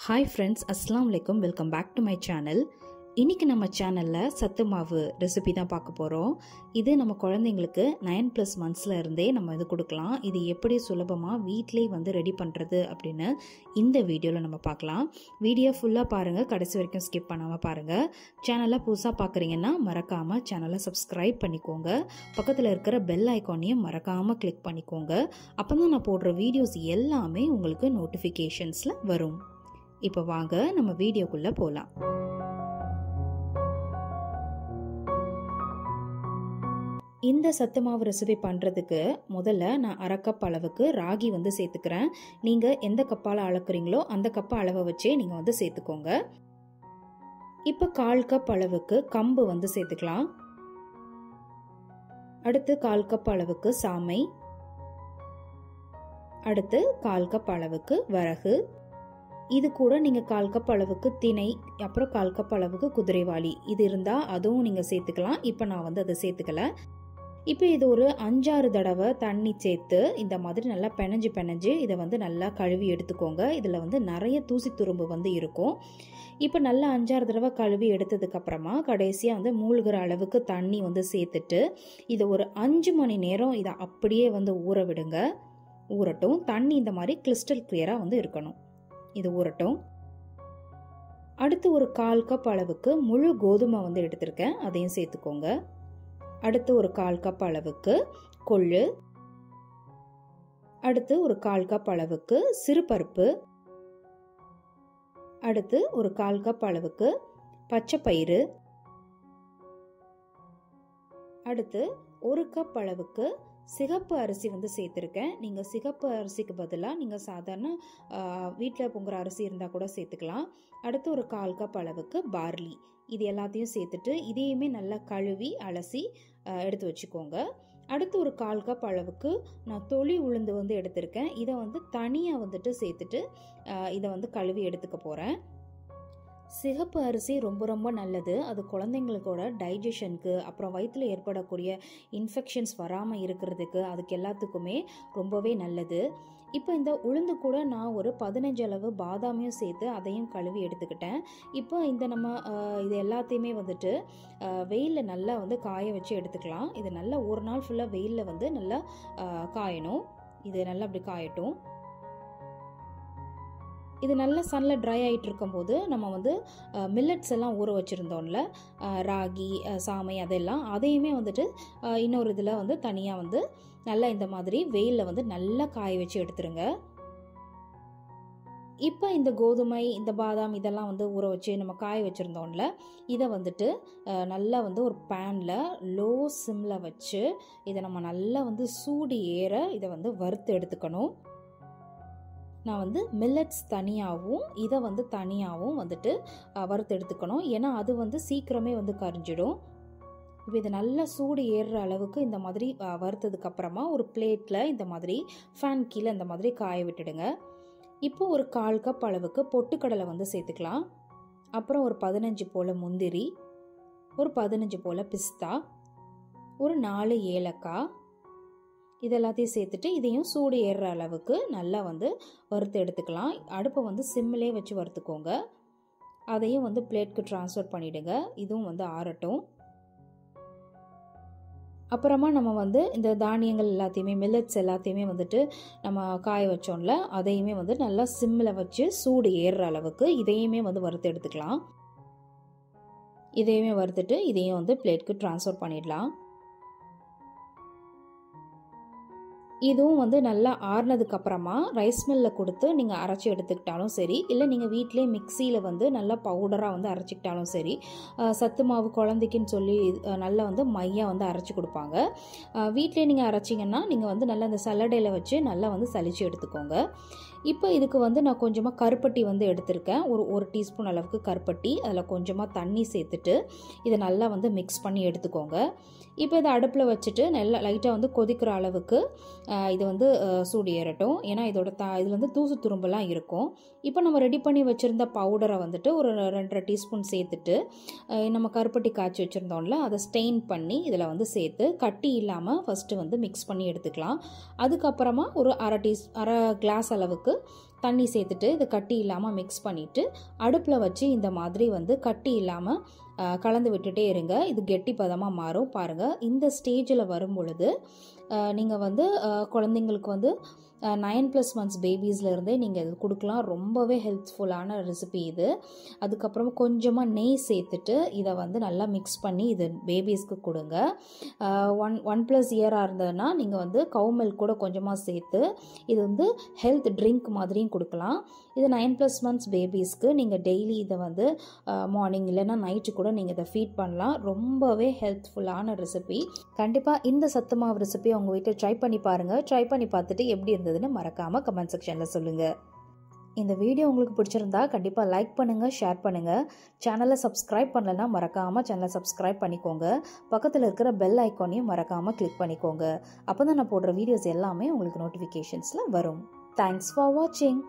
Hi friends, Assalamu alaikum. Welcome back to my channel. இன்னைக்கு நம்ம சேனலில் சத்து மாவு ரெசிபி தான் பார்க்க போகிறோம். இது நம்ம குழந்தைங்களுக்கு 9+ மந்த்ஸில் இருந்தே நம்ம இது கொடுக்கலாம். இது எப்படி சுலபமாக வீட்டிலே வந்து ரெடி பண்ணுறது அப்படின்னு இந்த வீடியோவில் நம்ம பார்க்கலாம். வீடியோ ஃபுல்லாக பாருங்கள், கடைசி வரைக்கும் ஸ்கிப் பண்ணாமல் பாருங்கள். சேனலை புதுசாக பார்க்குறீங்கன்னா மறக்காமல் சேனலை சப்ஸ்கிரைப் பண்ணிக்கோங்க. பக்கத்தில் இருக்கிற பெல் ஐக்கானையும் மறக்காமல் கிளிக் பண்ணிக்கோங்க. அப்போ தான் நான் போடுற வீடியோஸ் எல்லாமே உங்களுக்கு நோட்டிஃபிகேஷன்ஸில் வரும். இப்போ வாங்க நம்ம வீடியோக்குள்ளே போகலாம். இந்த சத்து மாவு ரெசிபி பண்ணுறதுக்கு முதல்ல நான் 1/2 கப் அளவுக்கு ராகி வந்து சேர்த்துக்கிறேன். நீங்கள் எந்த கப்பால் அளக்குறீங்களோ அந்த கப்பை அளவை வச்சே நீங்கள் வந்து சேர்த்துக்கோங்க. இப்போ 1/4 கப் அளவுக்கு கம்பு வந்து சேர்த்துக்கலாம். அடுத்து 1/4 கப் அளவுக்கு சாமை, அடுத்து 1/4 கப் அளவுக்கு வரகு, இது கூட நீங்கள் 1/4 கப் அளவுக்கு திணை, அப்புறம் 1/4 கப் அளவுக்கு குதிரைவாளி, இது இருந்தால் அதுவும் நீங்கள் சேர்த்துக்கலாம். இப்போ நான் வந்து அதை சேர்த்துக்கல. இப்போ இது ஒரு 5-6 தடவை தண்ணி சேர்த்து இந்த மாதிரி நல்லா பெனஞ்சு இதை வந்து நல்லா கழுவி எடுத்துக்கோங்க. இதில் வந்து நிறைய தூசி துரும்பு வந்து இருக்கும். இப்போ நல்லா 5-6 தடவை கழுவி எடுத்ததுக்கப்புறமா கடைசியாக வந்து மூழ்கிற அளவுக்கு தண்ணி வந்து சேர்த்துட்டு இதை ஒரு 5 மணி நேரம் இதை அப்படியே வந்து ஊற விடுங்க. ஊறட்டும். தண்ணி இந்த மாதிரி கிறிஸ்டல் கிளியராக வந்து இருக்கணும். இது ஊறட்டும். அடுத்து ஒரு 1/4 கப் அளவுக்கு முழு கோதுமை வந்து எடுத்திருக்கேன், அதையும் சேர்த்துக்கோங்க. அடுத்து ஒரு 1/4 கப் அளவுக்கு கொள்ளு, அடுத்து ஒரு 1/4 கப் அளவுக்கு சிறுபருப்பு, அடுத்து ஒரு 1/4 கப் அளவுக்கு பச்சை பயிறு, அடுத்து 1 கப் அளவுக்கு சிகப்பு அரிசி வந்து சேர்த்துருக்கேன். நீங்கள் சிகப்பு அரிசிக்கு பதிலாக நீங்கள் சாதாரண வீட்டில் பொங்குற அரிசி இருந்தால் கூட சேர்த்துக்கலாம். அடுத்து ஒரு 1/4 கப் அளவுக்கு பார்லி, இது எல்லாத்தையும் சேர்த்துட்டு இதையுமே நல்லா கழுவி அலசி எடுத்து வச்சுக்கோங்க. அடுத்து ஒரு 1/4 கப் அளவுக்கு நான் தொளி உளுந்து வந்து எடுத்திருக்கேன். இதை வந்து தனியாக வந்துட்டு சேர்த்துட்டு இதை வந்து கழுவி எடுத்துக்க போகிறேன். சிகப்பு அரிசி ரொம்ப நல்லது. அது குழந்தைங்களுக்கோட டைஜஷனுக்கு, அப்புறம் வயிற்றில் ஏற்படக்கூடிய இன்ஃபெக்ஷன்ஸ் வராமல் இருக்கிறதுக்கு, அதுக்கு எல்லாத்துக்குமே ரொம்பவே நல்லது. இப்போ இந்த உளுந்து கூட நான் ஒரு 15 அளவு பாதாமையும் சேர்த்து அதையும் கழுவி எடுத்துக்கிட்டேன். இப்போ இந்த நம்ம இது எல்லாத்தையுமே வந்துட்டு வெயிலில் நல்லா வந்து காய வச்சு எடுத்துக்கலாம். இது நல்லா ஒரு நாள் ஃபுல்லாக வெயிலில் வந்து நல்லா காயணும். இது நல்லா அப்படி காயட்டும். இது நல்லா சன்னில் ட்ரை ஆகிட்டு இருக்கும்போது நம்ம வந்து மில்லட்ஸ் எல்லாம் ஊற வச்சுருந்தோம்ல, ராகி, சாமை, அதெல்லாம் அதையுமே வந்துட்டு இன்னொரு இதில் வந்து தனியாக வந்து நல்லா இந்த மாதிரி வெயிலில் வந்து நல்லா காய வச்சு எடுத்துருங்க. இப்போ இந்த கோதுமை, இந்த பாதாம் இதெல்லாம் வந்து ஊற வச்சு நம்ம காய வச்சுருந்தோம்ல, இதை வந்துட்டு நல்லா வந்து ஒரு பேனில் லோ சிம்மில் வச்சு இதை நம்ம நல்லா வந்து சூடு ஏற இதை வந்து வறுத்து எடுத்துக்கணும். நான் வந்து மில்லட்ஸ் தனியாகவும் இதை வந்து தனியாகவும் வந்துட்டு வறுத்து எடுத்துக்கணும். ஏன்னா அது வந்து சீக்கிரமே வந்து கரிஞ்சிடும். இப்போ இது நல்லா சூடு ஏறுற அளவுக்கு இந்த மாதிரி வறுத்ததுக்கப்புறமா ஒரு பிளேட்டில் இந்த மாதிரி ஃபேன் கீழே இந்த மாதிரி காய விட்டுடுங்க. இப்போ ஒரு 1/4 கப் அளவுக்கு பொட்டுக்கடலை வந்து சேர்த்துக்கலாம். அப்புறம் ஒரு 15 போல் முந்திரி, ஒரு 15 போல் பிஸ்தா, ஒரு 4 ஏலக்காய், இதெல்லாத்தையும் சேர்த்துட்டு இதையும் சூடு ஏறுற அளவுக்கு நல்லா வந்து வறுத்து எடுத்துக்கலாம். அடுப்பை வந்து சிம்மிலே வச்சு வறுத்துக்கோங்க. அதையும் வந்து பிளேட்க்கு ட்ரான்ஸ்ஃபர் பண்ணிவிடுங்க. இதுவும் வந்து ஆறட்டும். அப்புறமா நம்ம வந்து இந்த தானியங்கள் எல்லாத்தையுமே, மில்லட்ஸ் எல்லாத்தையுமே வந்துட்டு நம்ம காய வச்சோம்ல, அதையுமே வந்து நல்லா சிம்மில் வச்சு சூடு ஏறுற அளவுக்கு இதையுமே வந்து வறுத்து எடுத்துக்கலாம். இதையுமே வறுத்துட்டு இதையும் வந்து பிளேட்க்கு ட்ரான்ஸ்ஃபர் பண்ணிடலாம். இதுவும் வந்து நல்லா ஆறுனதுக்கு அப்புறமா ரைஸ் மில்லில் கொடுத்து நீங்கள் அரைச்சி எடுத்துக்கிட்டாலும் சரி, இல்லை நீங்கள் வீட்டிலே மிக்சியில் வந்து நல்லா பவுடராக வந்து அரைச்சிக்கிட்டாலும் சரி. சத்து மாவு குழந்தைக்குன்னு சொல்லி நல்லா வந்து மையாக வந்து அரைச்சி கொடுப்பாங்க. வீட்டிலே நீங்கள் அரைச்சிங்கன்னா நீங்கள் வந்து நல்லா அந்த சல்லடையில் வச்சு நல்லா வந்து சலிச்சு எடுத்துக்கோங்க. இப்போ இதுக்கு வந்து நான் கொஞ்சமாக கருப்பட்டி வந்து எடுத்திருக்கேன். ஒரு 1 டீஸ்பூன் அளவுக்கு கருப்பட்டி, அதில் கொஞ்சமாக தண்ணி சேர்த்துட்டு இதை நல்லா வந்து மிக்ஸ் பண்ணி எடுத்துக்கோங்க. இப்போ இதை அடுப்பில் வச்சுட்டு நல்லா லைட்டாக வந்து கொதிக்கிற அளவுக்கு இது வந்து சூடு ஏறட்டும். ஏன்னா இதில் வந்து தூசு துரும்பெல்லாம் இருக்கும். இப்போ நம்ம ரெடி பண்ணி வச்சுருந்த பவுடரை வந்துட்டு ஒரு 2.5 டீஸ்பூன் சேர்த்துட்டு நம்ம கருப்பட்டி காய்ச்சி வச்சுருந்தோம்ல, அதை ஸ்டெயின் பண்ணி இதில் வந்து சேர்த்து கட்டி இல்லாமல் ஃபஸ்ட்டு வந்து மிக்ஸ் பண்ணி எடுத்துக்கலாம். அதுக்கப்புறமா ஒரு அரை கிளாஸ் அளவுக்கு தண்ணி சேர்த்துட்டு இது கட்டி இல்லாமல் மிக்ஸ் பண்ணிவிட்டு அடுப்பில் வச்சு இந்த மாதிரி வந்து கட்டி இல்லாமல் கலந்து விட்டுட்டே இருங்க. இது கெட்டி பதமாக மாறும் பாருங்கள். இந்த ஸ்டேஜில் வரும் பொழுது நீங்கள் வந்து குழந்தைங்களுக்கு வந்து 9+ months பேபிஸ்லேருந்தே நீங்கள் இது கொடுக்கலாம். ரொம்பவே ஹெல்ப்ஃபுல்லான ரெசிபி இது. அதுக்கப்புறம் கொஞ்சமாக நெய் சேர்த்துட்டு இதை வந்து நல்லா மிக்ஸ் பண்ணி இது பேபிஸ்க்கு கொடுங்க. 1+ இயராக இருந்ததுன்னா நீங்கள் வந்து கவு மில்க் கூட கொஞ்சமாக சேர்த்து இது வந்து ஹெல்த் ட்ரிங்க் மாதிரியும் கொடுக்கலாம். இது 9+ months பேபிஸ்க்கு நீங்கள் டெய்லி இதை வந்து மார்னிங் இல்லைன்னா நைட்டு கூட நீங்கள் இதை ஃபீட் பண்ணலாம். ரொம்பவே ஹெல்ப்ஃபுல்லான ரெசிபி. கண்டிப்பாக இந்த சத்து மாவு ரெசிபி உங்கள் வீட்டில் ட்ரை பண்ணி பாருங்கள். ட்ரை பண்ணி பார்த்துட்டு எப்படி இருந்ததுன்னு மறக்காமல் கமெண்ட் செக்ஷனில் சொல்லுங்கள். இந்த வீடியோ உங்களுக்கு பிடிச்சிருந்தா கண்டிப்பாக லைக் பண்ணுங்கள், ஷேர் பண்ணுங்கள். சேனலை சப்ஸ்கிரைப் பண்ணலைன்னா மறக்காமல் சேனலை சப்ஸ்கிரைப் பண்ணிக்கோங்க. பக்கத்தில் இருக்கிற பெல் ஐக்கானையும் மறக்காமல் கிளிக் பண்ணிக்கோங்க. அப்போ தான் நான் போடுற வீடியோஸ் எல்லாமே உங்களுக்கு நோட்டிஃபிகேஷன்ஸில் வரும். தேங்க்ஸ் ஃபார் வாட்சிங்.